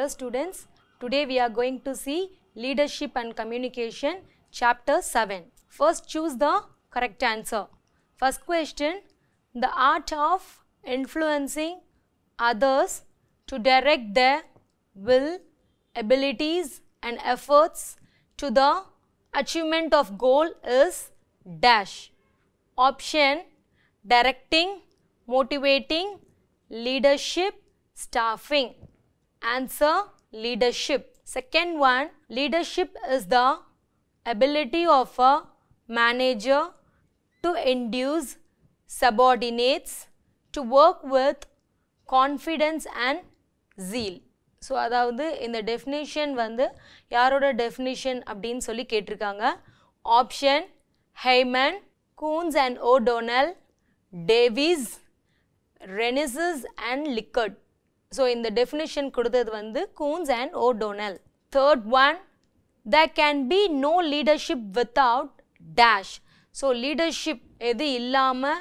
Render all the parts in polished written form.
Dear students, today we are going to see Leadership and Communication, Chapter 7. First, choose the correct answer. First question, the art of influencing others to direct their will, abilities and efforts to the achievement of goal is dash. Option, directing, motivating, leadership, staffing. Answer, leadership. Second one, leadership is the ability of a manager to induce subordinates to work with confidence and zeal. So, அதாவது இந்த definition வந்து யாரோட definition அப்படின்னு சொல்லி கேட்டிருக்காங்க. Option, Heyman, Coons and O'Donnell, Davies, Renesses and Likert. So, இந்த definition கொடுத்தது வந்து Coons and O'Donnell. Third one, there can be no leadership without dash. So, leadership எது இல்லாம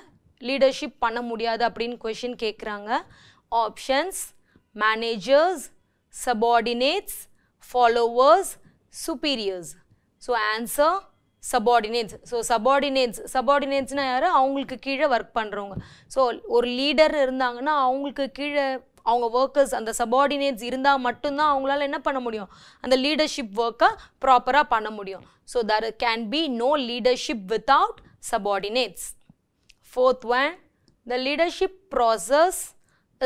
leadership பண்ண முடியாது அப்படின்னு question கேட்குறாங்க. Options, managers, subordinates, followers, superiors. So, answer, subordinates. So, subordinates na யாரு அவங்களுக்கு கீழே work பண்றவங்க. So, ஒரு leader இருந்தாங்கன்னா அவங்களுக்கு கீழே அவங்க workers அந்த subordinates இருந்தா மட்டும்தான் அவங்களால என்ன பண்ண முடியும் அந்த leadership work-அ ப்ராப்பரா பண்ண முடியும். So, there can be no leadership without subordinates. Fourth one, the leadership process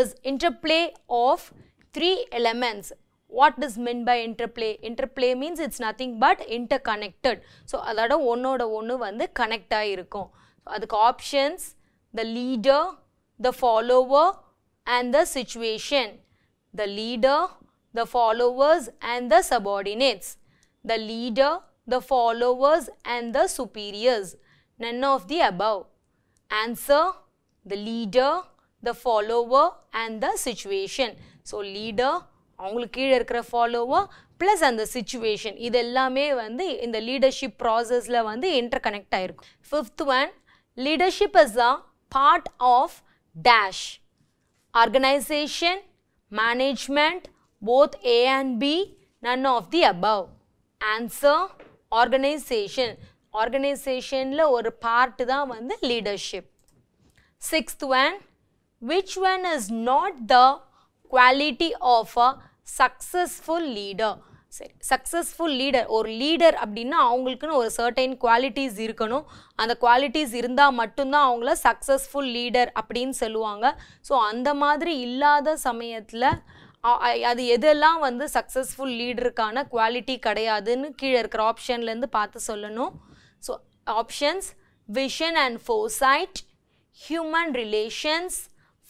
is interplay of three elements. What is meant by interplay? Interplay means it's nothing but interconnected. So, அதோட ஒன்னோட ஒன்னு வந்து connect ஆயிருக்கும். அதுக்கு options, the leader, the follower and the situation. The leader, the followers and the subordinates. The leader, the followers and the superiors. None of the above. Answer, the leader, the follower and the situation. So, leader, அவங்களுக்கு கீழே இருக்கிற follower plus அந்த situation இது எல்லாமே வந்து இந்த leadership processல வந்து interconnect ஆயிருக்கும். Fifth one, leadership is a part of dash. Organization, management, both A and B, none of the above. Answer, organization. Organizationல ஒரு part தான் வந்து leadership. Sixth one, which one is not the quality of a successful leader? Successful leader, ஒரு leader அப்படின்னா அவங்களுக்குன்னு ஒரு certain qualities இருக்கணும். அந்த qualities இருந்தா மட்டும்தான் அவங்கள successful leader அப்படின்னு சொல்லுவாங்க. ஸோ அந்த மாதிரி இல்லாத சமயத்தில் அது எதெல்லாம் வந்து successful leaderக்கான quality கிடையாதுன்னு கீழே இருக்கிற ஆப்ஷன்லேருந்து பார்த்து சொல்லணும். So options, vision and foresight, human relations,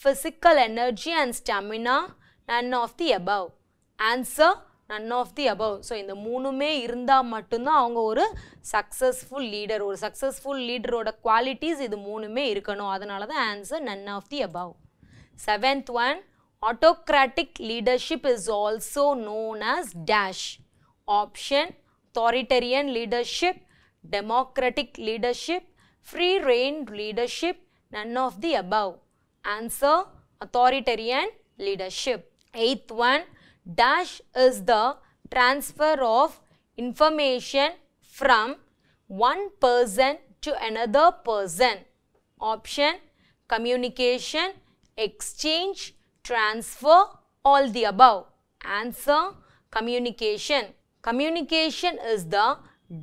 physical energy and stamina, none of the above. Answer, none of the above. So, இந்த மூணுமே இருந்தா மட்டும்தான் அவங்க ஒரு successful leader. ஒரு successful leaderோட qualities இது மூணுமே இருக்கணும். அதனால தான் answer none of the above. Seventh one, autocratic leadership is also known as dash. Option, authoritarian leadership, democratic leadership, free reign leadership, none of the above. Answer, authoritarian leadership. Eighth one, dash is the transfer of information from one person to another person. Option, communication, exchange, transfer, all the above. Answer, communication. Communication is the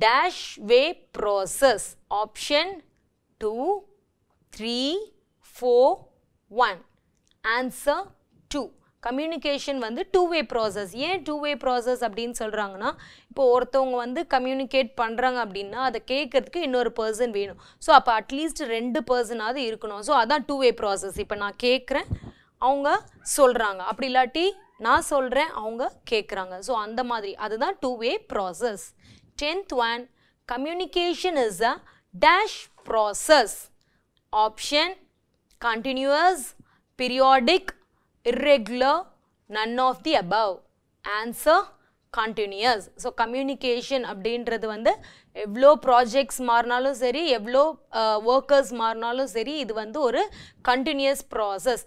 dash way process. Option 2, 3, 4, 1. Answer 2. Communication வந்து two-way process. ஏன் two-way process அப்படின்னு சொல்கிறாங்கன்னா இப்போ ஒருத்தவங்க வந்து communicate பண்ணுறாங்க அப்படின்னா அதை கேட்கறதுக்கு இன்னொரு பர்சன் வேணும். ஸோ அப்போ அட்லீஸ்ட் 2 பர்சனாவது இருக்கணும். ஸோ அதான் two-way process. இப்போ நான் கேட்குறேன், அவங்க சொல்கிறாங்க. அப்படி இல்லாட்டி நான் சொல்கிறேன், அவங்க கேட்குறாங்க. ஸோ அந்த மாதிரி அதுதான் two-way process. 10th one, communication is a dash process. Option, continuous, periodic, irregular, none of the above. Answer, continuous. So, communication அப்படின்றது வந்து எவ்வளோ ப்ராஜெக்ட்ஸ் மாறினாலும் சரி, எவ்வளோ ஒர்க்கர்ஸ் மாறினாலும் சரி, இது வந்து ஒரு continuous process.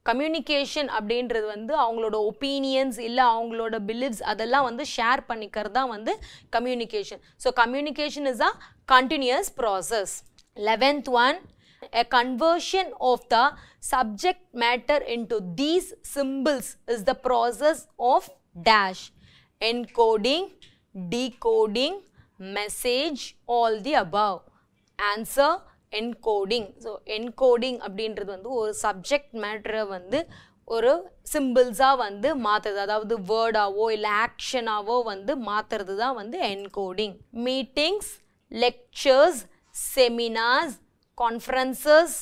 கம்யூனிகேஷன் அப்படின்றது வந்து அவங்களோட ஒப்பீனியன்ஸ் இல்லை அவங்களோட பிலீவ்ஸ் அதெல்லாம் வந்து ஷேர் பண்ணிக்கிறது தான் வந்து communication. So communication is a continuous process. 11th one, a conversion of the subject matter into these symbols is the process of dash. Encoding, decoding, message, all the above. Answer, encoding. So encoding அப்படின்றது வந்து ஒரு subject மேட்டரை வந்து ஒரு சிம்பிள்ஸாக வந்து மாற்றுறது, அதாவது வேர்டாவோ இல்லை ஆக்ஷனாவோ வந்து மாற்றுறது தான் வந்து encoding. Meetings, lectures, seminars, conferences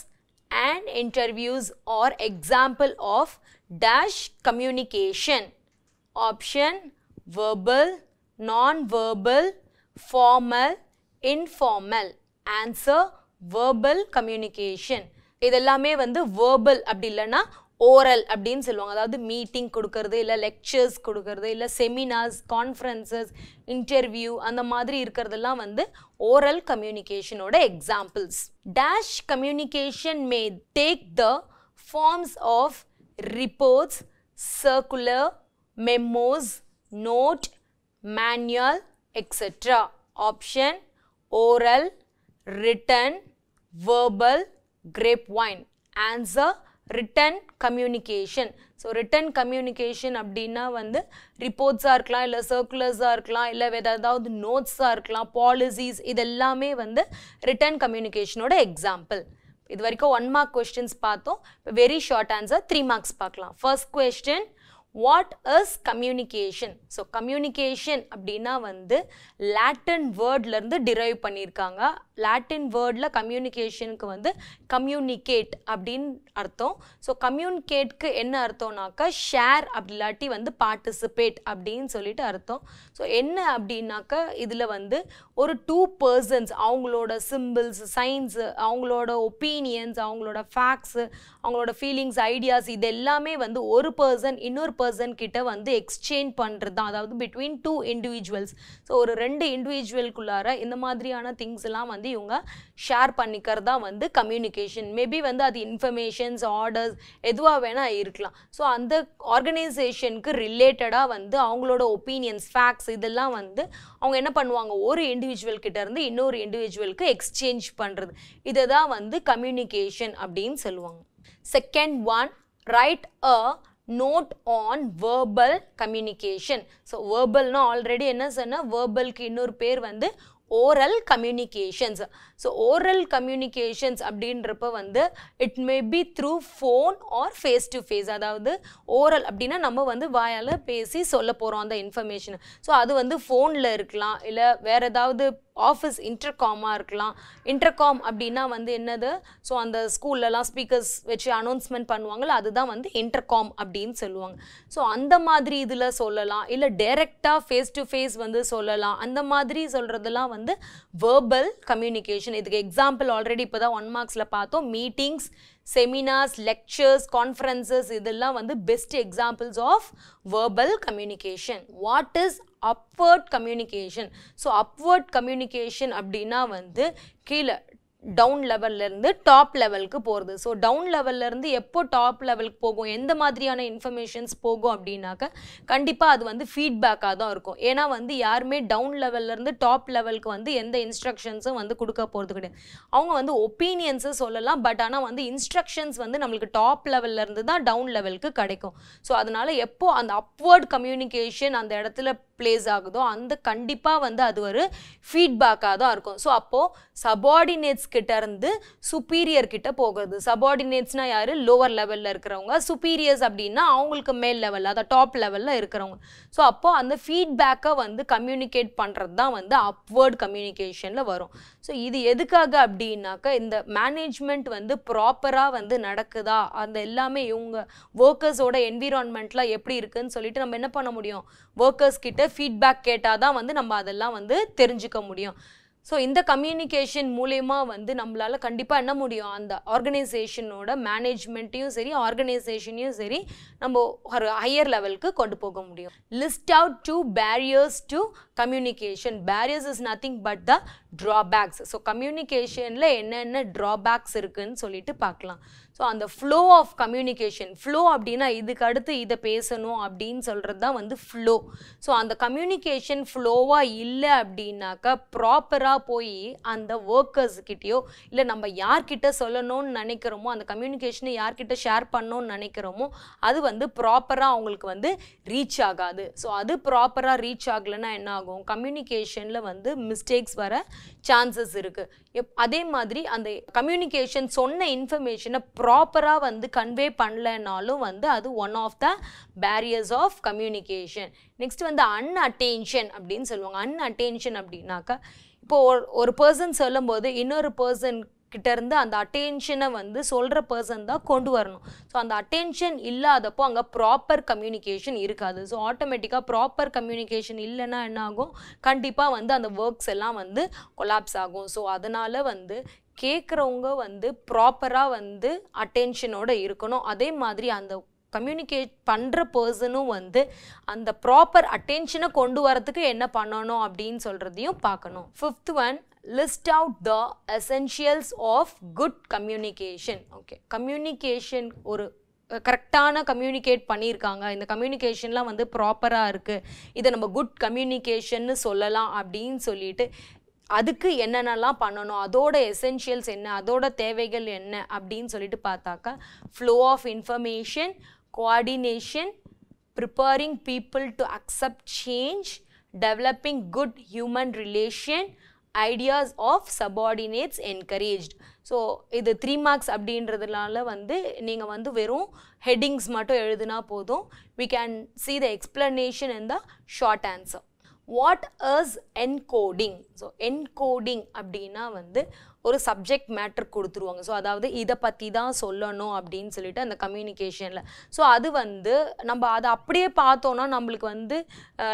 and interviews are example of dash communication. Option, verbal, non-verbal, formal, informal. Answer, verbal communication. இதெல்லாமே வந்து verbal அப்படி இல்லைன்னா ஓரல் அப்படின்னு சொல்லுவாங்க. அதாவது மீட்டிங் கொடுக்கறது இல்லை லெக்சர்ஸ் கொடுக்கறது இல்லை செமினார்ஸ், கான்ஃபரன்சஸ், இன்டர்வியூ அந்த மாதிரி இருக்கிறதெல்லாம் வந்து ஓரல் கம்யூனிகேஷனோட examples. Dash communication may take the forms of reports, circular, memos, note, manual, etcetera. Option, oral, written, verbal, grapevine. Answer, written communication. So written communication அப்படின்னா வந்து ரிப்போர்ட்ஸாக இருக்கலாம், இல்லை சர்க்குலர்ஸாக இருக்கலாம், இல்லை வேறு ஏதாவது நோட்ஸாக இருக்கலாம், பாலிசிஸ், இதெல்லாமே வந்து ரிட்டன் கம்யூனிகேஷனோட எக்ஸாம்பிள். இது வரைக்கும் 1 mark கொஸ்டின்ஸ் பார்த்தோம். இப்போ வெரி ஷார்ட் ஆன்சர் 3 marks பார்க்கலாம். First question, what is communication? So communication அப்படின்னா வந்து லாட்டின் வேர்ட்லேருந்து டிரைவ் பண்ணியிருக்காங்க. லாட்டின் வேர்டில் கம்யூனிகேஷனுக்கு வந்து கம்யூனிகேட் அப்படின்னு அர்த்தம். ஸோ கம்யூனிகேட்க்கு என்ன அர்த்தம்னாக்கா ஷேர் அப்படி இல்லாட்டி வந்து பார்ட்டிசிபேட் அப்படின்னு சொல்லிட்டு அர்த்தம். ஸோ என்ன அப்படின்னாக்கா இதில் வந்து ஒரு 2 persons அவங்களோட சிம்பிள்ஸ், சயின்ஸு, அவங்களோட ஒப்பீனியன்ஸ், அவங்களோட ஃபேக்ட்ஸு, அவங்களோட ஃபீலிங்ஸ், ஐடியாஸ் இது எல்லாமே வந்து ஒரு பர்சன் இன்னொரு பர்சன் கிட்ட வந்து எக்ஸ்சேஞ்ச் பண்ணுறது தான், அதாவது பிட்வீன் 2 individuals. ஸோ ஒரு 2 இண்டிவிஜுவல்குள்ளார இந்த மாதிரியான திங்ஸ் எல்லாம் வந்து இவங்க ஷேர் பண்ணிக்கிறதா வந்து கம்யூனிகேஷன். மேபி வந்து அது இன்ஃபர்மேஷன்ஸ், ஆர்டர்ஸ் எதுவாக வேணால் இருக்கலாம். ஸோ அந்த ஆர்கனைசேஷனுக்கு ரிலேட்டடாக வந்து அவங்களோட ஒப்பீனியன்ஸ், ஃபேக்ட்ஸ் இதெல்லாம் வந்து அவங்க என்ன பண்ணுவாங்க, ஒரு இண்டிவிஜுவல் கிட்ட இருந்து இன்னொரு இண்டிவிஜுவலுக்கு எக்ஸ்சேஞ்ச் பண்ணுறது, இதை தான் வந்து கம்யூனிகேஷன் அப்படின்னு சொல்லுவாங்க. Second one, right a note on verbal communication. So verbal na already enna sonna, verbal ku innor per vandu oral communications. So oral communications அப்படின்றப்ப வந்து it may be through phone or face to face. அதாவது oral அப்படின்னா நம்ம வந்து வாயால் பேசி சொல்ல போகிறோம் அந்த இன்ஃபர்மேஷன். ஸோ அது வந்து ஃபோனில் இருக்கலாம், இல்லை வேறு ஏதாவது ஆஃபீஸ் இன்டர்காமாக இருக்கலாம். இன்டர்காம் அப்படின்னா வந்து என்னது, ஸோ அந்த ஸ்கூல்லலாம் ஸ்பீக்கர்ஸ் வச்சு அனௌன்ஸ்மெண்ட் பண்ணுவாங்கள்ல, அதுதான் வந்து இன்டர்காம் அப்படின்னு சொல்லுவாங்க. ஸோ அந்த மாதிரி இதில் சொல்லலாம், இல்லை டைரெக்டாக ஃபேஸ் டு ஃபேஸ் வந்து சொல்லலாம். அந்த மாதிரி சொல்கிறதெல்லாம் வந்து வேர்பல் கம்யூனிகேஷன். இதுக்கு எக்ஸாம்பிள் ஆல்ரெடி இப்போ தான் 1 marksல பார்த்தோம். மீட்டிங்ஸ், செமினார்ஸ், லெக்சர்ஸ், கான்ஃபரன்சஸ் இதெல்லாம் வந்து best examples of verbal communication. What is upward communication? So upward communication அப்படின்னா வந்து கீழே டவுன் லெவல்லேருந்து டாப் லெவலுக்கு போகிறது. ஸோ டவுன் லெவல்லேருந்து எப்போ டாப் லெவலுக்கு போகும், எந்த மாதிரியான இன்ஃபர்மேஷன்ஸ் போகும் அப்படின்னாக்க கண்டிப்பாக அது வந்து ஃபீட்பேக்காக தான் இருக்கும். ஏன்னா வந்து யாருமே டவுன் லெவல்லேருந்து டாப் லெவலுக்கு வந்து எந்த இன்ஸ்ட்ரக்ஷன்ஸும் வந்து கொடுக்க போகிறது கிடையாது. அவங்க வந்து ஒப்பீனியன்ஸை சொல்லலாம், பட் ஆனால் வந்து இன்ஸ்ட்ரக்ஷன்ஸ் வந்து நம்மளுக்கு டாப் லெவல்லேருந்து தான் டவுன் லெவலுக்கு கிடைக்கும். ஸோ அதனால் எப்போ அந்த அப்வர்ட் கம்யூனிகேஷன் அந்த இடத்துல பிளேஸ் ஆகுதோ அந்த கண்டிப்பாக வந்து அது ஒரு ஃபீட்பேக்காக தான் இருக்கும். ஸோ அப்போது சபார்டினேட்ஸ் கிட்ட இருந்து சுப்பீரியர் கிட்ட போகிறது. சபார்டினேட்ஸ்னா யார், லோவர் லெவலில் இருக்கிறவங்க. சுப்பீரியர்ஸ் அப்படின்னா அவங்களுக்கு மேல் லெவலில், அதாவது டாப் லெவலில் இருக்கிறவங்க. ஸோ அப்போது அந்த ஃபீட்பேக்கை வந்து கம்யூனிகேட் பண்ணுறது தான் வந்து அப்வர்ட் கம்யூனிகேஷனில் வரும். ஸோ இது எதுக்காக அப்படின்னாக்கா இந்த மேனேஜ்மெண்ட் வந்து ப்ராப்பராக வந்து நடக்குதா, அந்த எல்லாமே இவங்க ஒர்க்கர்ஸோட என்விரான்மெண்ட்லாம் எப்படி இருக்குன்னு சொல்லிட்டு நம்ம என்ன பண்ண முடியும், ஒர்க்கர்ஸ் கிட்ட ஃபீட்பேக் கேட்டால் தான் வந்து நம்ம அதெல்லாம் வந்து தெரிஞ்சுக்க முடியும். ஸோ இந்த கம்யூனிகேஷன் மூலயமா வந்து நம்மளால் கண்டிப்பாக என்ன முடியும், அந்த ஆர்கனைசேஷனோட மேனேஜ்மெண்ட்டையும் சரி ஆர்கனைசேஷனையும் சரி நம்ம ஒரு ஹையர் லெவலுக்கு கொண்டு போக முடியும். List out 2 barriers to communication. Barriers is nothing but the drawbacks. So கம்யூனிகேஷனில் என்னென்ன ட்ராபேக்ஸ் இருக்குன்னு சொல்லிட்டு பார்க்கலாம். ஸோ அந்த ஃப்ளோ ஆஃப் கம்யூனிகேஷன், ஃப்ளோ அப்படின்னா இதுக்கு அடுத்து இதை பேசணும் அப்படின்னு சொல்கிறது தான் வந்து ஃப்ளோ. ஸோ அந்த கம்யூனிகேஷன் ஃப்ளோவாக இல்லை அப்படின்னாக்கா ப்ராப்பராக போய் அந்த ஒர்க்கர்ஸ்கிட்டயோ இல்லை நம்ம யார்கிட்ட சொல்லணும்னு நினைக்கிறோமோ, அந்த கம்யூனிகேஷனை யார்கிட்ட ஷேர் பண்ணணும்னு நினைக்கிறோமோ அது வந்து ப்ராப்பராக அவங்களுக்கு வந்து ரீச் ஆகாது. ஸோ அது ப்ராப்பராக ரீச் ஆகலைன்னா என்ன ஆகும், கம்யூனிகேஷனில் வந்து மிஸ்டேக்ஸ் வர சான்சஸ் இருக்குது. அதே மாதிரி அந்த கம்யூனிகேஷன் சொன்ன இன்ஃபர்மேஷனை ப்ராப்பராக வந்து கன்வே பண்ணலைனாலும் வந்து அது one of the barriers of communication. Next வந்து அன்அட்டென்ஷன் அப்படின்னு சொல்லுவாங்க. அன்அட்டென்ஷன் அப்படின்னாக்கா இப்போ ஒரு பர்சன் சொல்லும் போது இன்னொரு பர்சன் கிட்ட இருந்து அந்த அட்டென்ஷனை வந்து சொல்கிற பர்சன் தான் கொண்டு வரணும். ஸோ அந்த அட்டென்ஷன் இல்லாதப்போ அங்கே ப்ராப்பர் கம்யூனிகேஷன் இருக்காது. ஸோ ஆட்டோமேட்டிக்காக ப்ராப்பர் கம்யூனிகேஷன் இல்லைன்னா என்ன ஆகும், கண்டிப்பாக வந்து அந்த ஒர்க்ஸ் எல்லாம் வந்து கொலாப்ஸ் ஆகும். ஸோ அதனால் வந்து கேட்குறவங்க வந்து ப்ராப்பராக வந்து அட்டென்ஷனோடு இருக்கணும். அதே மாதிரி அந்த கம்யூனிகேட் பண்ணுற பர்சனும் வந்து அந்த ப்ராப்பர் அட்டென்ஷனை கொண்டு வரத்துக்கு என்ன பண்ணணும் அப்படின்னு சொல்கிறதையும் பார்க்கணும். 5th one, list out the essentials of good communication. Okay, communication ஒரு கரெக்டான கம்யூனிகேட் பண்ணியிருக்காங்க, இந்த கம்யூனிகேஷன்லாம் வந்து ப்ராப்பராக இருக்குது, இதை நம்ம குட் கம்யூனிகேஷன்னு சொல்லலாம் அப்படின்னு சொல்லிட்டு அதுக்கு என்னென்னலாம் பண்ணணும், அதோட எசென்ஷியல்ஸ் என்ன, அதோட தேவைகள் என்ன அப்படின்னு சொல்லிட்டு பார்த்தாக்கா flow of information, coordination, preparing people to accept change, developing good human relation, ideas of subordinates encouraged. So இது 3 marks அப்படின்றதுனால வந்து நீங்கள் வந்து வெறும் ஹெட்டிங்ஸ் மட்டும் எழுதுனா போதும். we can see the explanation in the short answer. What is encoding? So encoding அப்படின்னா வந்து ஒரு சப்ஜெக்ட் மேட்டர் கொடுத்துருவாங்க. ஸோ அதாவது இதை பற்றி தான் சொல்லணும் அப்படின்னு சொல்லிட்டு அந்த கம்யூனிகேஷனில். ஸோ அது வந்து நம்ம அதை அப்படியே பார்த்தோன்னா நம்மளுக்கு வந்து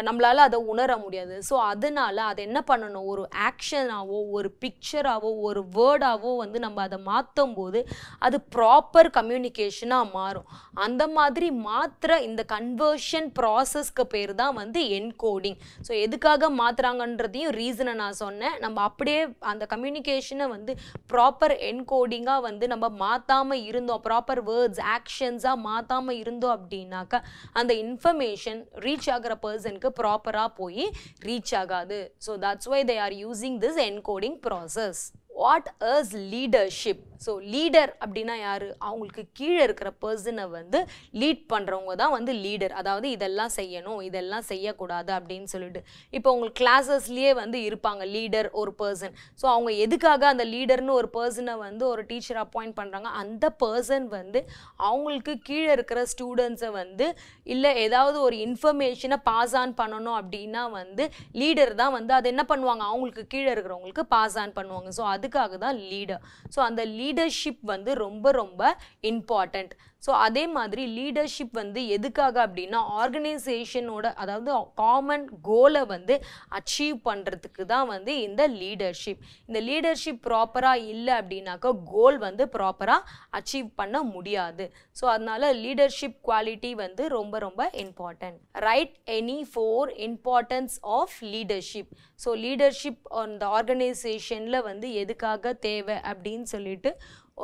நம்மளால் அதை உணர முடியாது. ஸோ அதனால் அதை என்ன பண்ணணும், ஒரு ஆக்ஷனாவோ ஒரு பிக்சராகவோ ஒரு வேர்டாவோ வந்து நம்ம அதை மாற்றும் போது அது ப்ராப்பர் கம்யூனிகேஷனாக மாறும். அந்த மாதிரி மாற்றுற இந்த கன்வர்ஷன் ப்ராசஸ்க்கு பேர் தான் வந்து என்கோடிங். ஸோ எதுக்காக மாற்றுறாங்கன்றதையும் ரீசனை நான் சொன்னேன். நம்ம அப்படியே அந்த கம்யூனிகேஷனை வந்து ப்ராப்பர் என்கோடிங்காக வந்து நம்ம மாற்றாமல் இருந்தோம், ப்ராப்பர் வேர்ட்ஸ் ஆக்ஷன்ஸாக மாற்றாமல் இருந்தோம் அப்படின்னாக்கா அந்த இன்ஃபர்மேஷன் ரீச் ஆகிற பர்சனுக்கு ப்ராப்பராக போய் ரீச் ஆகாது. So that's why they are using this encoding process. What is leadership? So leader அப்படின்னா யார், அவங்களுக்கு கீழே இருக்கிற பர்சனை வந்து லீட் பண்ணுறவங்க தான் வந்து லீடர். அதாவது இதெல்லாம் செய்யணும், இதெல்லாம் செய்யக்கூடாது அப்படின்னு சொல்லிட்டு. இப்போ உங்களுக்கு கிளாஸஸ்லேயே வந்து இருப்பாங்க லீடர் ஒரு பர்சன். ஸோ அவங்க எதுக்காக அந்த லீடர்னு ஒரு பர்சனை வந்து ஒரு டீச்சர் அப்பாயிண்ட் பண்ணுறாங்க, அந்த பர்சன் வந்து அவங்களுக்கு கீழே இருக்கிற ஸ்டூடெண்ட்ஸை வந்து இல்லை ஏதாவது ஒரு இன்ஃபர்மேஷனை பாஸ் ஆன் பண்ணணும் அப்படின்னா வந்து லீடர் தான் வந்து அதை என்ன பண்ணுவாங்க, அவங்களுக்கு கீழே இருக்கிறவங்களுக்கு பாஸ் ஆன் பண்ணுவாங்க. ஸோ அதுக்காக தான் லீடர். ஸோ அந்த லீடர்ஷிப் வந்து ரொம்ப ரொம்ப இம்பார்ட்டண்ட். ஸோ அதே மாதிரி லீடர்ஷிப் வந்து எதுக்காக அப்படின்னா ஆர்கனைசேஷனோட அதாவது காமன் கோலை வந்து அச்சீவ் பண்ணுறதுக்கு தான் வந்து இந்த லீடர்ஷிப். இந்த லீடர்ஷிப் ப்ராப்பராக இல்லை அப்படின்னாக்கா கோல் வந்து ப்ராப்பராக அச்சீவ் பண்ண முடியாது. ஸோ அதனால லீடர்ஷிப் குவாலிட்டி வந்து ரொம்ப ரொம்ப important. Right any 4 importance of leadership. So leadership அந்த ஆர்கனைசேஷனில் வந்து எதுக்காக தேவை அப்படின்னு சொல்லிட்டு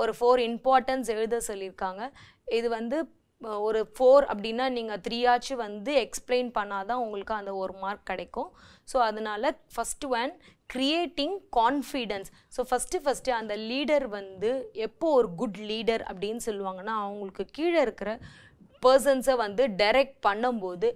ஒரு 4 இம்பார்ட்டன்ஸ் எழுத சொல்லியிருக்காங்க. இது வந்து ஒரு 4 அப்படின்னா நீங்கள் 3 ஆச்சு வந்து எக்ஸ்பிளைன் பண்ணாதான் உங்களுக்கு அந்த 1 மார்க் கிடைக்கும். ஸோ அதனால first one creating confidence. So first அந்த லீடர் வந்து எப்போ ஒரு குட் லீடர் அப்படின்னு சொல்லுவாங்கன்னா அவங்களுக்கு கீழே இருக்கிற பர்சன்ஸை வந்து டைரக்ட் பண்ணும்போது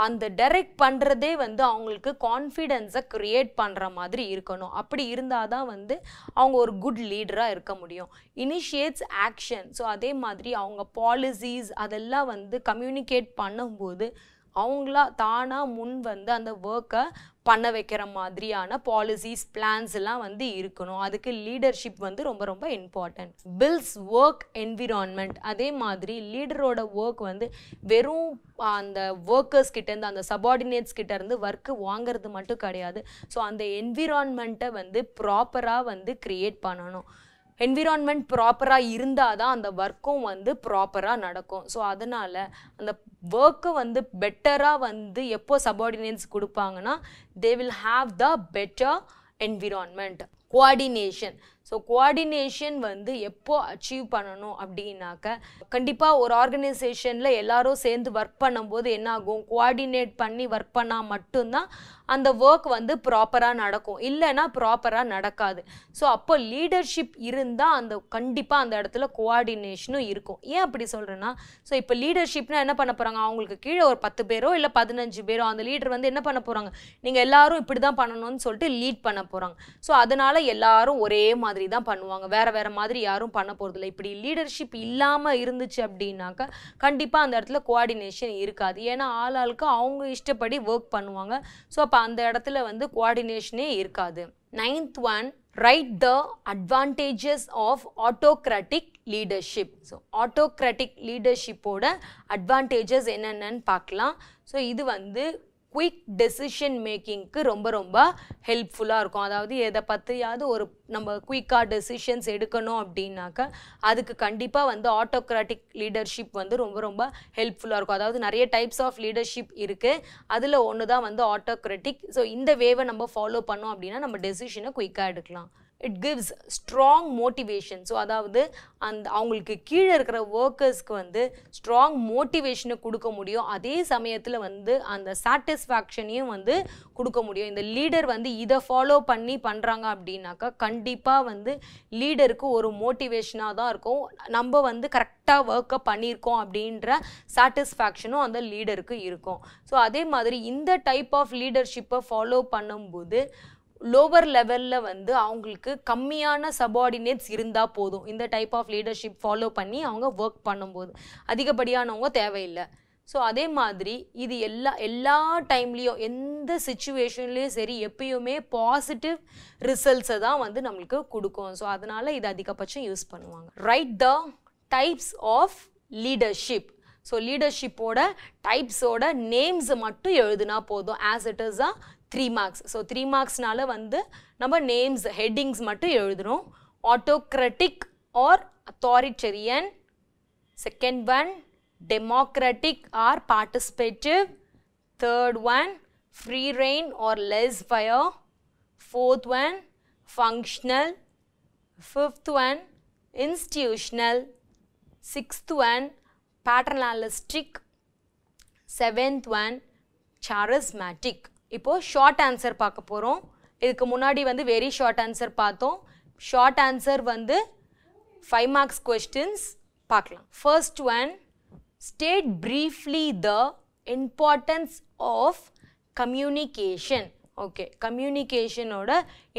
அந்த டைரக்ட் பண்ணுறதே வந்து அவங்களுக்கு கான்ஃபிடென்ஸை க்ரியேட் பண்ணுற மாதிரி இருக்கணும். அப்படி இருந்தால் தான் வந்து அவங்க ஒரு குட் லீடராக இருக்க முடியும். Initiates action. ஸோ அதே மாதிரி அவங்க பாலிசிஸ் அதெல்லாம் வந்து கம்யூனிகேட் பண்ணும்போது அவங்களா தானாக முன் வந்து அந்த ஒர்க்கை பண்ண வைக்கிற மாதிரியான பாலிசிஸ் பிளான்ஸ் எல்லாம் வந்து இருக்கணும். அதுக்கு லீடர்ஷிப் வந்து ரொம்ப ரொம்ப இம்பார்ட்டன்ட். Bills work environment. அதே மாதிரி லீடரோட ஒர்க் வந்து வெறும் அந்த ஒர்க்கர்ஸ் கிட்டேருந்து அந்த சபார்டினேட்ஸ் கிட்டேருந்து ஒர்க்கு வாங்கிறது மட்டும் கிடையாது. ஸோ அந்த என்விரான்மெண்ட்டை வந்து ப்ராப்பராக வந்து க்ரியேட் பண்ணணும். என்விரான்மெண்ட் ப்ராப்பராக இருந்தால் தான் அந்த ஒர்க்கும் வந்து ப்ராப்பராக நடக்கும். ஸோ அதனால் அந்த ஒர்க்கை வந்து பெட்டராக வந்து எப்போ சபார்டினேட்ஸ் கொடுப்பாங்கன்னா they will have the better environment. Coordination. So coordination வந்து எப்போ அச்சீவ் பண்ணணும் அப்படின்னாக்க கண்டிப்பாக ஒரு ஆர்கனைசேஷனில் எல்லாரும் சேர்ந்து ஒர்க் பண்ணும்போது என்ன ஆகும், கோஆர்டினேட் பண்ணி ஒர்க் பண்ணால் மட்டும்தான் அந்த ஒர்க் வந்து ப்ராப்பராக நடக்கும், இல்லைன்னா ப்ராப்பராக நடக்காது. ஸோ அப்போ லீடர்ஷிப் இருந்தால் அந்த கண்டிப்பாக அந்த இடத்துல கோஆர்டினேஷனும் இருக்கும். ஏன் அப்படி சொல்கிறேன்னா, ஸோ இப்போ லீடர்ஷிப்னா என்ன பண்ண போகிறாங்க, அவங்களுக்கு கீழே ஒரு 10 பேரோ இல்லை 15 பேரோ அந்த லீடர் வந்து என்ன பண்ண போகிறாங்க, நீங்கள் எல்லாரும் இப்படி தான் பண்ணணும்னு சொல்லிட்டு லீட் பண்ண போகிறாங்க. ஸோ அதனால் எல்லாரும் ஒரே மாதிரி தான் பண்ணுவாங்க, வேறு மாதிரி யாரும் பண்ண போகிறதில்ல. இப்படி லீடர்ஷிப் இல்லாமல் இருந்துச்சு அப்படின்னாக்கா கண்டிப்பாக அந்த இடத்துல கோஆர்டினேஷன் இருக்காது. ஏன்னா ஆளுக்கு அவங்க இஷ்டப்படி ஒர்க் பண்ணுவாங்க. ஸோ அப்போ அந்த இடத்துல வந்து கோஆர்டினேஷனே இருக்காது. 9th one, write the advantages of autocratic leadership. So autocratic leadership ஓட advantages என்னென்னு பார்க்கலாம். ஸோ இது வந்து குயிக் டெசிஷன் மேக்கிங்க்கு ரொம்ப ஹெல்ப்ஃபுல்லாக இருக்கும். அதாவது எதை பற்றியாவது ஒரு நம்ம குயிக்காக டெசிஷன்ஸ் எடுக்கணும் அப்படின்னாக்கா அதுக்கு கண்டிப்பாக வந்து ஆட்டோக்ராட்டிக் லீடர்ஷிப் வந்து ரொம்ப ஹெல்ப்ஃபுல்லாக இருக்கும். அதாவது நிறைய டைப்ஸ் ஆஃப் லீடர்ஷிப் இருக்குது, அதில் ஒன்று தான் வந்து ஆட்டோக்ராட்டிக். ஸோ இந்த வேவை நம்ம ஃபாலோ பண்ணோம் அப்படின்னா நம்ம டெசிஷனை குயிக்காக எடுக்கலாம். It gives strong motivation. So அதாவது அந்த அவங்களுக்கு கீழே இருக்கிற ஒர்க்கர்ஸ்க்கு வந்து ஸ்ட்ராங் மோட்டிவேஷனை கொடுக்க முடியும், அதே சமயத்தில் வந்து அந்த சாட்டிஸ்ஃபேக்ஷனையும் வந்து கொடுக்க முடியும். இந்த லீடர் வந்து இதை ஃபாலோ பண்ணி பண்ணுறாங்க அப்படின்னாக்கா கண்டிப்பாக வந்து லீடருக்கு ஒரு மோட்டிவேஷனாக தான் இருக்கும், நம்ம வந்து கரெக்டாக ஒர்க்கை பண்ணியிருக்கோம் அப்படின்ற சாட்டிஸ்ஃபேக்ஷனும் அந்த லீடருக்கு இருக்கும். ஸோ அதே மாதிரி இந்த டைப் ஆஃப் லீடர்ஷிப்பை ஃபாலோ பண்ணும்போது லோவர் லெவலில் வந்து அவங்களுக்கு கம்மியான சபார்டினேட்ஸ் இருந்தால் போதும். இந்த டைப் ஆஃப் லீடர்ஷிப் ஃபாலோ பண்ணி அவங்க ஒர்க் பண்ணும்போது அதிகப்படியானவங்க தேவையில்லை. ஸோ அதே மாதிரி இது எல்லா டைம்லேயும் எந்த சிச்சுவேஷன்லேயும் சரி எப்பயுமே பாசிட்டிவ் ரிசல்ட்ஸை தான் வந்து நம்மளுக்கு கொடுக்கும். ஸோ அதனால் இது அதிகபட்சம் யூஸ் பண்ணுவாங்க. Write the types of leadership. So லீடர்ஷிப்போட டைப்ஸோட நேம்ஸ் மட்டும் எழுதுனா போதும். As it is 3 marks. So 3 marksனால வந்து நம்ம நேம்ஸ் ஹெட்டிங்ஸ் மட்டும் எழுதுகிறோம். Autocratic or authoritarian. Second one democratic or participative. Third one free reign or laissez faire. Fourth one functional. Fifth one institutional. Sixth one paternalistic. Seventh one charismatic. இப்போ short answer பார்க்க போகிறோம். இதுக்கு முன்னாடி வந்து very short answer பார்த்தோம். Short answer வந்து 5 marks questions பார்க்கலாம். First one, state briefly the importance of communication. Okay, கம்யூனிகேஷனோட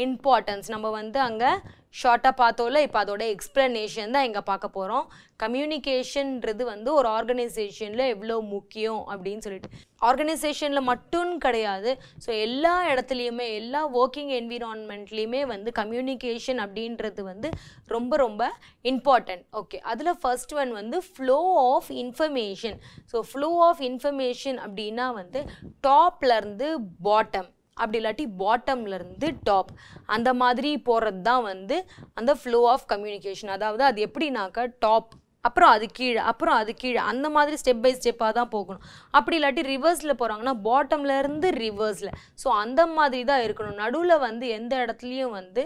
இம்பார்ட்டன்ஸ் நம்ம வந்து அங்கே ஷார்ட்டாக பார்த்தோம்ல, இப்போ அதோட எக்ஸ்ப்ளனேஷன் தான் இங்கே பார்க்க போகிறோம். கம்யூனிகேஷன்ன்றது வந்து ஒரு ஆர்கனைசேஷனில் எவ்வளோ முக்கியம் அப்படின்னு சொல்லிட்டு, ஆர்கனைசேஷனில் மட்டும் கிடையாது, ஸோ எல்லா இடத்துலையுமே எல்லா ஒர்க்கிங் என்விரான்மெண்ட்லேயுமே வந்து கம்யூனிகேஷன் அப்படின்றது வந்து ரொம்ப இம்பார்ட்டன்ட். ஓகே, அதில் ஃபர்ஸ்ட் ஒன் வந்து flow of information. So flow of information அப்படின்னா வந்து டாப்லேருந்து பாட்டம், அப்படி இல்லாட்டி பாட்டம்லேருந்து டாப், அந்த மாதிரி போகிறது தான் வந்து அந்த ஃப்ளோ ஆஃப் கம்யூனிகேஷன். அதாவது அது எப்படின்னாக்கா டாப், அப்புறம் அது கீழே, அப்புறம் அது கீழே, அந்த மாதிரி ஸ்டெப் பை ஸ்டெப்பாக தான் போகணும். அப்படி இல்லாட்டி ரிவர்ஸில் போகிறாங்கன்னா பாட்டம்லேருந்து ரிவர்ஸில். ஸோ அந்த மாதிரி தான் இருக்கணும். நடுவில் வந்து எந்த இடத்துலையும் வந்து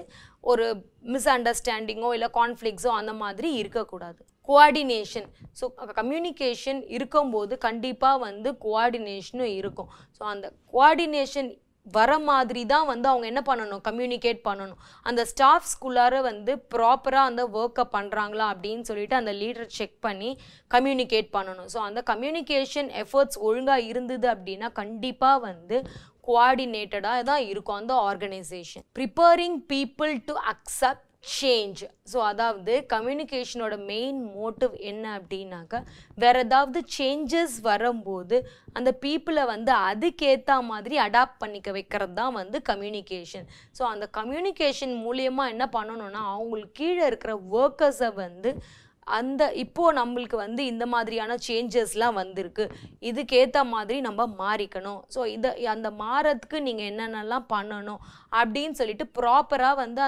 ஒரு மிஸ் அண்டர்ஸ்டாண்டிங்கோ இல்லை கான்ஃப்ளிக்ஸோ அந்த மாதிரி இருக்கக்கூடாது. கோஆர்டினேஷன். ஸோ கம்யூனிகேஷன் இருக்கும்போது கண்டிப்பாக வந்து கோஆர்டினேஷனும் இருக்கும். ஸோ அந்த கோஆர்டினேஷன் வர மாதிரி தான் வந்து அவங்க என்ன பண்ணணும், கம்யூனிகேட் பண்ணணும். அந்த ஸ்டாஃப்ஸ்குள்ளார வந்து ப்ராப்பராக அந்த ஒர்க்கை பண்ணுறாங்களா அப்படின்னு சொல்லிட்டு அந்த லீடர் செக் பண்ணி கம்யூனிகேட் பண்ணணும். ஸோ அந்த கம்யூனிகேஷன் எஃபர்ட்ஸ் ஒழுங்காக இருந்தது அப்படின்னா கண்டிப்பாக வந்து கோஆர்டினேட்டடாக தான் இருக்கும் அந்த organisation. Preparing people to accept change. So அதாவது கம்யூனிகேஷனோட மெயின் மோட்டிவ் என்ன அப்படின்னாக்கா, வேறு ஏதாவது சேஞ்சஸ் வரும்போது அந்த பீப்புளை வந்து அதுக்கேற்ற மாதிரி அடாப்ட் பண்ணிக்க வைக்கிறது தான் வந்து கம்யூனிகேஷன். ஸோ அந்த கம்யூனிகேஷன் மூலியமாக என்ன பண்ணணும்னா அவங்களுக்கு கீழே இருக்கிற ஒர்க்கர்ஸை வந்து அந்த இப்போது நம்மளுக்கு வந்து இந்த மாதிரியான சேஞ்சஸ்லாம் வந்திருக்கு, இதுக்கேற்ற மாதிரி நம்ம மாறிக்கணும். ஸோ அந்த மாறத்துக்கு நீங்கள் என்னென்னலாம் பண்ணணும் அப்படின்னு சொல்லிட்டு ப்ராப்பராக வந்து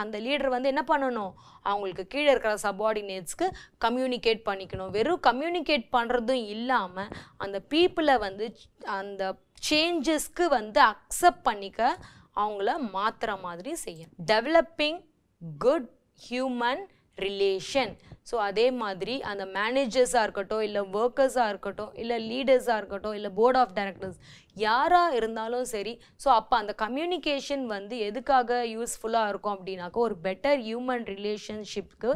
அந்த லீடர் வந்து என்ன பண்ணணும், அவங்களுக்கு கீழே இருக்கிற சபார்டினேட்ஸ்க்கு கம்யூனிகேட் பண்ணிக்கணும். வெறும் கம்யூனிகேட் பண்ணுறதும் இல்லாமல் அந்த பீப்புளை வந்து அந்த சேஞ்சஸ்க்கு வந்து அக்செப்ட் பண்ணிக்க அவங்கள மாற்றுற மாதிரி செய்யணும். Developing good human relation. So அதே மாதிரி அந்த மேனேஜர்ஸாக இருக்கட்டும், இல்லை ஒர்க்கர்ஸாக இருக்கட்டும், இல்லை லீடர்ஸாக இருக்கட்டும், இல்லை போர்ட் ஆஃப் டைரக்டர்ஸ் யாராக இருந்தாலும் சரி. ஸோ அப்போ அந்த கம்யூனிகேஷன் வந்து எதுக்காக யூஸ்ஃபுல்லாக இருக்கும் அப்படின்னாக்கா, ஒரு பெட்டர் ஹியூமன் ரிலேஷன்ஷிப்க்கு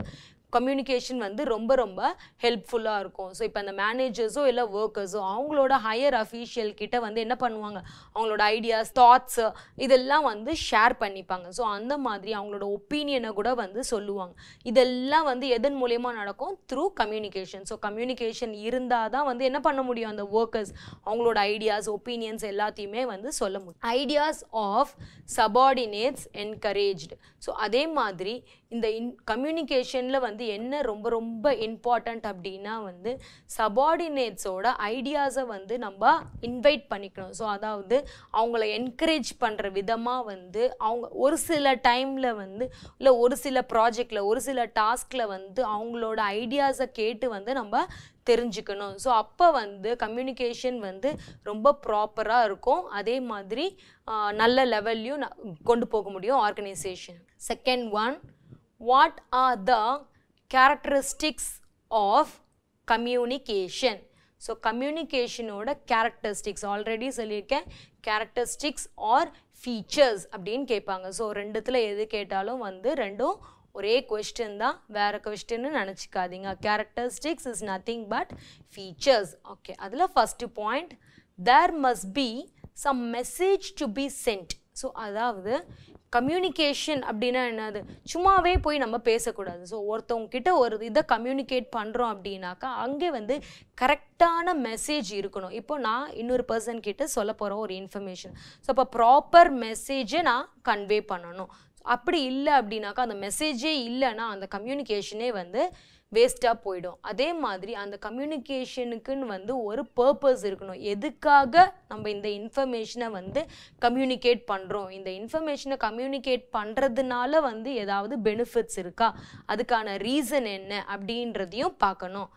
கம்யூனிகேஷன் வந்து ரொம்ப ரொம்ப ஹெல்ப்ஃபுல்லாக இருக்கும். ஸோ இப்போ அந்த மேனேஜர்ஸோ இல்லை ஒர்க்கர்ஸோ அவங்களோட ஹையர் அஃபீஷியல் கிட்ட வந்து என்ன பண்ணுவாங்க, அவங்களோட ஐடியாஸ், தாட்ஸு இதெல்லாம் வந்து ஷேர் பண்ணிப்பாங்க. ஸோ அந்த மாதிரி அவங்களோட ஒப்பீனியனை கூட வந்து சொல்லுவாங்க. இதெல்லாம் வந்து எதன் மூலயமா நடக்கும், த்ரூ கம்யூனிகேஷன். ஸோ கம்யூனிகேஷன் இருந்தால் தான் வந்து என்ன பண்ண முடியும், அந்த ஒர்க்கர்ஸ் அவங்களோட ஐடியாஸ், ஒப்பீனியன்ஸ் எல்லாத்தையுமே வந்து சொல்ல முடியும். Ideas of subordinates encouraged. So அதே மாதிரி இந்த கம்யூனிகேஷனில் வந்து என்ன ரொம்ப ரொம்ப இம்பார்ட்டண்ட் அப்படின்னா வந்து சபார்டினேட்ஸோட ஐடியாஸை வந்து நம்ம இன்வைட் பண்ணிக்கணும். ஸோ அதாவது அவங்கள என்கரேஜ் பண்ணுற விதமாக வந்து அவங்க ஒரு சில டைமில் வந்து இல்லை ஒரு சில ப்ராஜெக்டில் ஒரு சில டாஸ்கில் வந்து அவங்களோட ஐடியாஸை கேட்டு வந்து நம்ம தெரிஞ்சுக்கணும். ஸோ அப்போ வந்து கம்யூனிகேஷன் வந்து ரொம்ப ப்ராப்பராக இருக்கும். அதே மாதிரி நல்ல லெவல்லையும் கொண்டு போக முடியும் organisation. Second one, what are the characteristics of communication? So கம்யூனிகேஷனோட கேரக்டரிஸ்டிக்ஸ் ஆல்ரெடி சொல்லியிருக்கேன். கேரக்டரிஸ்டிக்ஸ் ஆர் ஃபீச்சர்ஸ் அப்படின்னு கேட்பாங்க. ஸோ ரெண்டுத்தில் எது கேட்டாலும் வந்து ரெண்டும் ஒரே கொஸ்டின் தான், வேறு கொஸ்டின்னு நினச்சிக்காதீங்க. Characteristics is nothing but features. Okay, அதில் first point, there must be some message to be sent. So அதாவது கம்யூனிகேஷன் அப்படின்னா என்னது, சும்மாவே போய் நம்ம பேசக்கூடாது. ஸோ ஒருத்தவங்க கிட்ட ஒரு இதை கம்யூனிகேட் பண்ணுறோம் அப்படின்னாக்கா அங்கே வந்து கரெக்டான மெசேஜ் இருக்கணும். இப்போ நான் இன்னொரு பர்சன் கிட்ட சொல்ல போகிற ஒரு இன்ஃபர்மேஷன், ஸோ அப்போ ப்ராப்பர் மெசேஜை நான் கன்வே பண்ணணும். அப்படி இல்லை அப்படின்னாக்கா அந்த மெசேஜே இல்லைன்னா அந்த கம்யூனிகேஷனே வந்து வேஸ்ட்டாக போயிடும். அதே மாதிரி அந்த கம்யூனிகேஷனுக்குன்னு வந்து ஒரு பர்பஸ் இருக்கணும். எதுக்காக நம்ம இந்த இன்ஃபர்மேஷனை வந்து கம்யூனிகேட் பண்ணுறோம், இந்த இன்ஃபர்மேஷனை கம்யூனிகேட் பண்ணுறதுனால வந்து ஏதாவது பெனிஃபிட்ஸ் இருக்கா, அதுக்கான ரீசன் என்ன அப்படின்றதையும் பார்க்கணும்.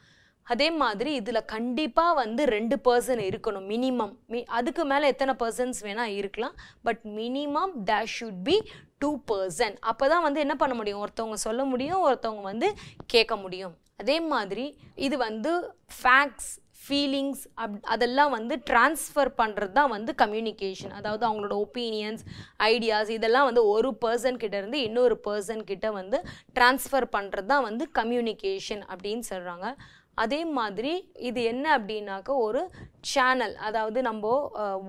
அதே மாதிரி இதில் கண்டிப்பாக வந்து 2 பர்சன் இருக்கணும் மினிமம். அதுக்கு மேலே எத்தனை பர்சன்ஸ் வேணால் இருக்கலாம், but minimum there should be 2 person. அப்போ தான் வந்து என்ன பண்ண முடியும், ஒருத்தவங்க சொல்ல முடியும், ஒருத்தவங்க வந்து கேட்க முடியும். அதே மாதிரி இது வந்து ஃபேக்ட்ஸ், ஃபீலிங்ஸ் அதெல்லாம் வந்து ட்ரான்ஸ்ஃபர் பண்ணுறது தான் வந்து கம்யூனிகேஷன். அதாவது அவங்களோட ஒப்பீனியன்ஸ், ஐடியாஸ் இதெல்லாம் வந்து ஒரு பர்சன் கிட்ட இருந்து இன்னொரு பர்சன் கிட்ட வந்து ட்ரான்ஸ்ஃபர் பண்ணுறது தான் வந்து கம்யூனிகேஷன் அப்படின்னு சொல்கிறாங்க. அதே மாதிரி இது என்ன அப்படின்னாக்கா ஒரு சேனல், அதாவது நம்ம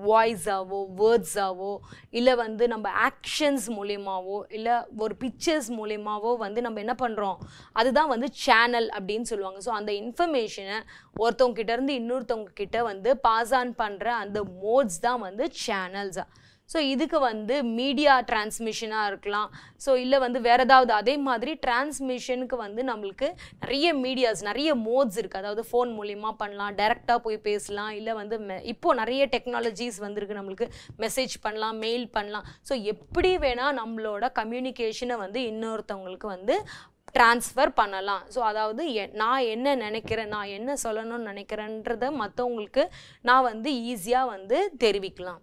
வாய்ஸாவோ வேர்ட்ஸாவோ இல்லை வந்து நம்ம ஆக்ஷன்ஸ் மூலயமாவோ இல்லை ஒரு பிக்சர்ஸ் மூலயமாவோ வந்து நம்ம என்ன பண்ணுறோம், அதுதான் வந்து சேனல் அப்படின்னு சொல்லுவாங்க. ஸோ அந்த இன்ஃபர்மேஷனை ஒருத்தவங்க கிட்ட இருந்து இன்னொருத்தவங்க கிட்ட வந்து பாஸ் ஆன் பண்ணுற அந்த மோட்ஸ் தான் வந்து சேனல்ஸ். ஸோ இதுக்கு வந்து மீடியா டிரான்ஸ்மிஷனாக இருக்கலாம், ஸோ இல்லை வந்து வேறு ஏதாவது. அதே மாதிரி டிரான்ஸ்மிஷனுக்கு வந்து நம்மளுக்கு நிறைய மீடியாஸ், நிறைய மோட்ஸ் இருக்குது. அதாவது ஃபோன் மூலிமா பண்ணலாம், டைரெக்டாக போய் பேசலாம், இல்லை வந்து இப்போது நிறைய டெக்னாலஜிஸ் வந்துருக்கு, நம்மளுக்கு மெசேஜ் பண்ணலாம், மெயில் பண்ணலாம். ஸோ எப்படி வேணால் நம்மளோட கம்யூனிகேஷனை வந்து இன்னொருத்தவங்களுக்கு வந்து ட்ரான்ஸ்ஃபர் பண்ணலாம். ஸோ அதாவது நான் என்ன நினைக்கிறேன், நான் என்ன சொல்லணும்னு நினைக்கிறேன்றதை மற்றவங்களுக்கு நான் வந்து ஈஸியாக வந்து தெரிவிக்கலாம்.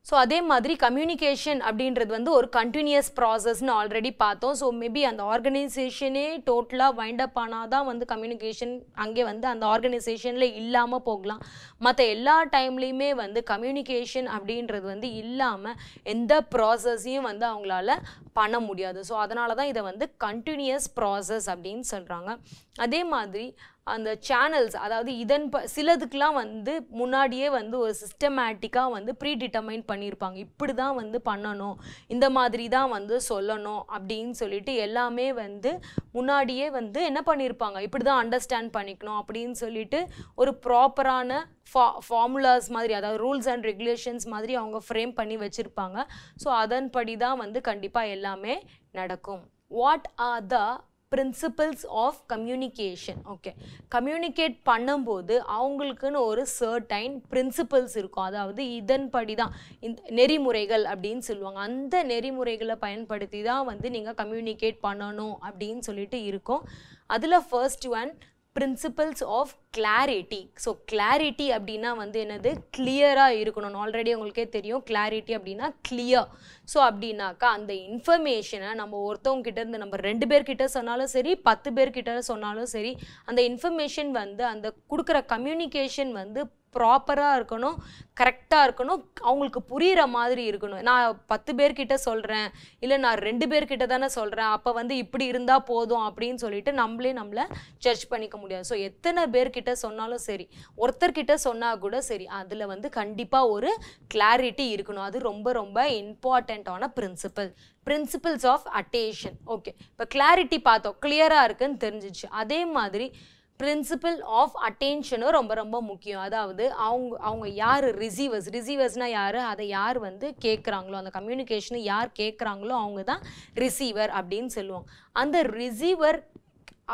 ஸோ அதே மாதிரி கம்யூனிகேஷன் அப்படின்றது வந்து ஒரு கண்டினியூஸ் ப்ராசஸ்ன்னு ஆல்ரெடி பார்த்தோம். ஸோ மேபி அந்த ஆர்கனைசேஷனே டோட்டலாக வைண்ட் அப் ஆனால் தான் வந்து கம்யூனிகேஷன் அங்கே வந்து அந்த ஆர்கனைசேஷனில் இல்லாமல் போகலாம். மற்ற எல்லா டைம்லேயுமே வந்து கம்யூனிகேஷன் அப்படின்றது வந்து இல்லாமல் எந்த ப்ராசஸையும் வந்து அவங்களால பண்ண முடியாது. ஸோ அதனால தான் இதை வந்து கண்டினியூஸ் ப்ராசஸ் அப்படின்னு சொல்கிறாங்க. அதே மாதிரி அந்த சேனல்ஸ், அதாவது சிலதுக்கெலாம் வந்து முன்னாடியே வந்து ஒரு சிஸ்டமேட்டிக்காக வந்து ப்ரீ டிட்டர்மைன் பண்ணியிருப்பாங்க, இப்படி தான் வந்து பண்ணணும், இந்த மாதிரி தான் வந்து சொல்லணும் அப்படின்னு சொல்லிட்டு எல்லாமே வந்து முன்னாடியே வந்து என்ன பண்ணியிருப்பாங்க, இப்படி தான் அண்டர்ஸ்டாண்ட் பண்ணிக்கணும் அப்படின்னு சொல்லிட்டு ஒரு ப்ராப்பரான ஃபார்முலாஸ் மாதிரி, அதாவது ரூல்ஸ் அண்ட் ரெகுலேஷன்ஸ் மாதிரி அவங்க ஃப்ரேம் பண்ணி வச்சுருப்பாங்க. ஸோ அதன்படி தான் வந்து கண்டிப்பாக எல்லாமே நடக்கும். What are the principles of communication? Okay, communicate பண்ணும்போது அவங்களுக்குன்னு ஒரு சர்டைன் பிரின்சிபல்ஸ் இருக்கும். அதாவது இதன்படி தான் இந்த நெறிமுறைகள் அப்படின்னு சொல்லுவாங்க. அந்த நெறிமுறைகளை பயன்படுத்தி தான் வந்து நீங்கள் கம்யூனிகேட் பண்ணணும் அப்படின்னு சொல்லிட்டு இருக்கும். அதில் first one principles of clarity. So clarity அப்படினா வந்து என்னது clear-ஆ இருக்கணும். ஆல்ரெடி உங்களுக்கே தெரியும் clarity அப்படினா clear. So அப்படினாக்கா அந்த இன்ஃபர்மேஷனை நம்ம ஒருத்தவங்க கிட்ட இருந்து நம்ம 2 பேர் கிட்ட சொன்னாலும் சரி 10 பேர் கிட்ட சொன்னாலும் சரி அந்த இன்ஃபர்மேஷன் வந்து அந்த கொடுக்குற கம்யூனிகேஷன் வந்து ப்ராப்பராக இருக்கணும், கரெக்டாக இருக்கணும், அவங்களுக்கு புரிகிற மாதிரி இருக்கணும். நான் 10 பேர்கிட்ட சொல்கிறேன் இல்லை நான் 2 பேர்கிட்ட தானே சொல்கிறேன் அப்போ வந்து இப்படி இருந்தால் போதும் அப்படின்னு சொல்லிட்டு நம்மளை ஜட்ஜ் பண்ணிக்க முடியாது. ஸோ எத்தனை பேர்கிட்ட சொன்னாலும் சரி ஒருத்தர்கிட்ட சொன்னால் கூட சரி அதில் வந்து கண்டிப்பாக ஒரு கிளாரிட்டி இருக்கணும். அது ரொம்ப ரொம்ப இம்பார்ட்டண்ட்டான பிரின்சிபிள்ஸ் ஆஃப் அட்டென்ஷன். ஓகே, இப்போ கிளாரிட்டி பார்த்தோம், கிளியராக இருக்குன்னு தெரிஞ்சிச்சு. அதே மாதிரி பிரின்சிபல் ஆஃப் அட்டென்ஷனும் ரொம்ப ரொம்ப முக்கியம். அதாவது அவங்க யார் ரிசீவர்ஸ்னால் யார், அதை யார் வந்து கேட்குறாங்களோ அந்த கம்யூனிகேஷனை யார் கேட்குறாங்களோ அவங்க தான் ரிசீவர் அப்படின்னு சொல்லுவாங்க. அந்த ரிசீவர்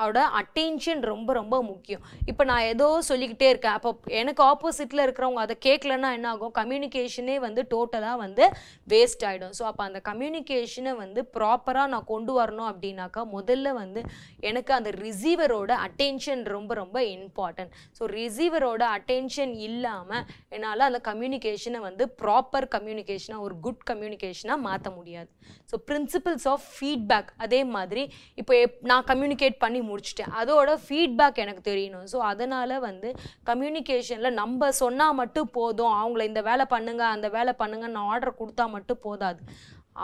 அவட அட்டென்ஷன் ரொம்ப ரொம்ப முக்கியம். இப்போ நான் ஏதோ சொல்லிக்கிட்டே இருக்கேன், அப்போ எனக்கு ஆப்போசிட்டில் இருக்கிறவங்க அதை கேட்கலன்னா என்ன ஆகும், கம்யூனிகேஷனே வந்து டோட்டலாக வந்து வேஸ்ட் ஆகிடும். ஸோ அப்போ அந்த கம்யூனிகேஷனை வந்து ப்ராப்பராக நான் கொண்டு வரணும் அப்படின்னாக்கா முதல்ல வந்து எனக்கு அந்த ரிசீவரோட அட்டென்ஷன் ரொம்ப ரொம்ப இம்பார்ட்டன்ட். ஸோ ரிசீவரோட அட்டென்ஷன் இல்லாமல் என்னால் அந்த கம்யூனிகேஷனை வந்து ப்ராப்பர் கம்யூனிகேஷனாக ஒரு குட் கம்யூனிகேஷனாக மாற்ற முடியாது. ஸோ பிரின்சிபிள்ஸ் ஆஃப் ஃபீட்பேக் அதே மாதிரி இப்போ நான் கம்யூனிகேட் பண்ணி முடிச்சிட்டேன், அதோட ஃபீட்பேக் எனக்கு தெரியணும். ஸோ அதனால் வந்து கம்யூனிகேஷனில் நம்ம சொன்னால் மட்டும் போதும், அவங்கள இந்த வேலை பண்ணுங்க அந்த வேலை பண்ணுங்கன்னு ஆர்டர் கொடுத்தா மட்டும் போதாது.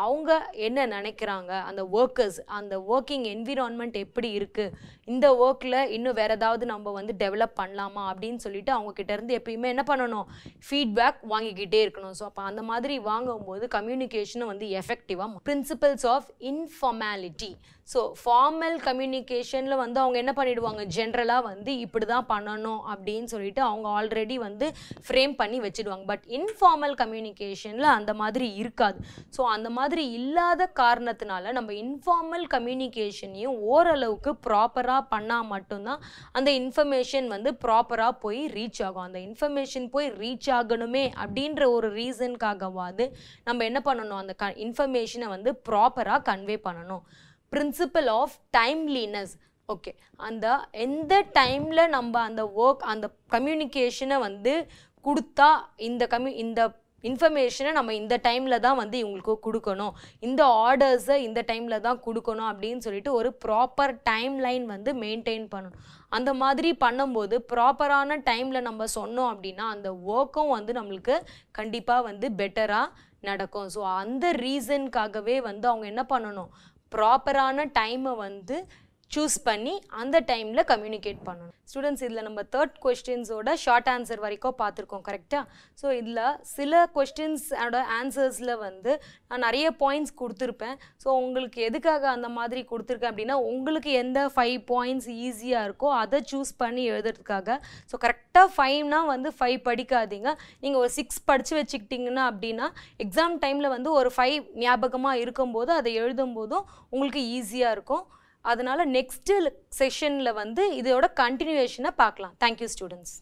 அவங்க என்ன நினைக்கிறாங்க, அந்த ஒர்க்கர்ஸ் அந்த ஒர்க்கிங் என்விரான்மெண்ட் எப்படி இருக்குது, இந்த ஒர்க்கில் இன்னும் வேறு ஏதாவது நம்ம வந்து டெவலப் பண்ணலாமா அப்படின்னு சொல்லிட்டு அவங்கக்கிட்ட இருந்து எப்பயுமே என்ன பண்ணணும், ஃபீட்பேக் வாங்கிக்கிட்டே இருக்கணும். ஸோ அப்போ அந்த மாதிரி வாங்கும்போது கம்யூனிகேஷனும் வந்து எஃபெக்டிவாக. Principles of informality. So formal கம்யூனிகேஷனில் வந்து அவங்க என்ன பண்ணிவிடுவாங்க, ஜென்ரலாக வந்து இப்படி தான் பண்ணணும் அப்படின்னு சொல்லிட்டு அவங்க ஆல்ரெடி வந்து ஃப்ரேம் பண்ணி வச்சுடுவாங்க. பட் இன்ஃபார்மல் கம்யூனிகேஷனில் அந்த மாதிரி இருக்காது. ஸோ அந்த மாதிரி இல்லாத காரணத்தினால நம்ம இன்ஃபார்மல் கம்யூனிகேஷனையும் ஓரளவுக்கு ப்ராப்பராக பண்ணால் மட்டும்தான் அந்த இன்ஃபர்மேஷன் வந்து ப்ராப்பராக போய் ரீச் ஆகும். அந்த இன்ஃபர்மேஷன் போய் ரீச் ஆகணுமே அப்படின்ற ஒரு ரீசனுக்காகவாது நம்ம என்ன பண்ணணும், அந்த இன்ஃபர்மேஷனை வந்து ப்ராப்பராக கன்வே பண்ணணும். Principal of டைம்லினஸ். ஓகே, அந்த எந்த டைமில் நம்ம அந்த ஒர்க் அந்த கம்யூனிகேஷனை வந்து கொடுத்தா இந்த இன்ஃபர்மேஷனை நம்ம இந்த டைமில் தான் வந்து இவங்களுக்கு கொடுக்கணும், இந்த ஆர்டர்ஸை இந்த டைமில் தான் கொடுக்கணும் அப்படின்னு சொல்லிட்டு ஒரு ப்ராப்பர் டைம் லைன் வந்து மெயின்டைன் பண்ணணும். அந்த மாதிரி பண்ணும்போது ப்ராப்பரான டைமில் நம்ம சொன்னோம் அப்படின்னா அந்த ஒர்க்கும் வந்து நம்மளுக்கு கண்டிப்பாக வந்து பெட்டராக நடக்கும். ஸோ அந்த ரீசனுக்காகவே வந்து அவங்க என்ன பண்ணணும், ப்ராப்பரான டைமை வந்து சூஸ் பண்ணி அந்த டைமில் கம்யூனிகேட் பண்ணணும். ஸ்டூடெண்ட்ஸ், இதில் நம்ம 3rd கொஸ்டின்ஸோட ஷார்ட் ஆன்சர் வரைக்கும் பார்த்துருக்கோம், கரெக்டாக? ஸோ இதில் சில கொஸ்டின்ஸோட ஆன்சர்ஸில் வந்து நான் நிறைய பாயிண்ட்ஸ் கொடுத்துருப்பேன். ஸோ உங்களுக்கு எதுக்காக அந்த மாதிரி கொடுத்துருக்கேன் அப்படின்னா உங்களுக்கு எந்த 5 பாயிண்ட்ஸ் ஈஸியாக இருக்கோ அதை சூஸ் பண்ணி எழுதுறதுக்காக. ஸோ கரெக்டாக 5னா வந்து 5 படிக்காதீங்க, நீங்கள் ஒரு 6 படித்து வச்சுக்கிட்டிங்கன்னா அப்படின்னா எக்ஸாம் டைமில் வந்து ஒரு 5 ஞாபகமாக இருக்கும்போது அதை எழுதும்போதும் உங்களுக்கு ஈஸியாக இருக்கும். அதனால நெக்ஸ்ட் செஷனில் வந்து இதோட கண்டினியூவேஷனை பார்க்கலாம். Thank you students.